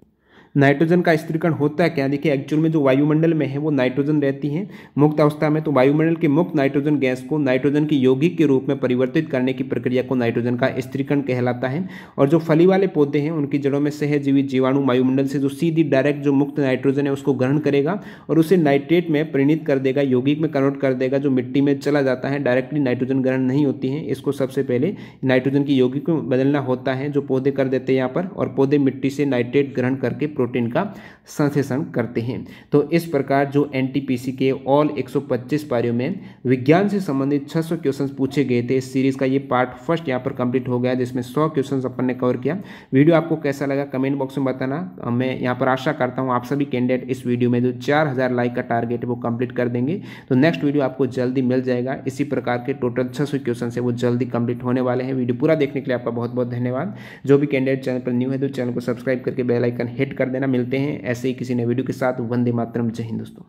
नाइट्रोजन का स्थिरीकरण होता है क्या? देखिए एक्चुअल में जो वायुमंडल में है वो नाइट्रोजन रहती है मुक्त अवस्था में, तो वायुमंडल की मुक्त नाइट्रोजन गैस को नाइट्रोजन की यौगिक के रूप में परिवर्तित करने की प्रक्रिया को नाइट्रोजन का स्थिरीकरण कहलाता है। और जो फली वाले पौधे हैं उनकी जड़ों में सहजीवी जीवाणु वायुमंडल से जो सीधी डायरेक्ट जो मुक्त नाइट्रोजन है उसको ग्रहण करेगा और उसे नाइट्रेट में परिणत कर देगा, यौगिक में कन्वर्ट कर देगा, जो मिट्टी में चला जाता है। डायरेक्टली नाइट्रोजन ग्रहण नहीं होती है, इसको सबसे पहले नाइट्रोजन की यौगिक में बदलना होता है, जो पौधे कर देते हैं यहाँ पर, और पौधे मिट्टी से नाइट्रेट ग्रहण करके प्रोटीन का संश्लेषण करते हैं। तो इस प्रकार जो एनटीपीसी के ऑल 125 पारियों में विज्ञान से संबंधित 600 क्वेश्चन पूछे गए थे। इस सीरीज का ये पार्ट फर्स्ट यहाँ पर कंप्लीट हो गया, जिसमें 100 क्वेश्चन अपन ने कवर किया। वीडियो आपको कैसा लगा कमेंट बॉक्स में बताना। मैं यहाँ पर आशा करता हूँ आप सभी कैंडिडेट इस वीडियो में जो 4000 लाइक का टारगेट है वो कंप्लीट कर देंगे। तो नेक्स्ट वीडियो आपको जल्दी मिल जाएगा। इसी प्रकार के टोटल 600 क्वेश्चन है वो जल्दी कंप्लीट होने वाले हैं। वीडियो पूरा देखने के लिए आपका बहुत बहुत धन्यवाद। जो भी कैंडिडेट चैनल पर न्यू है तो चैनल को सब्सक्राइब करके बेल आइकन हिट कर देना। मिलते हैं ऐसे ही किसी नए वीडियो के साथ। वंदे मातरम। जय हिंद दोस्तों।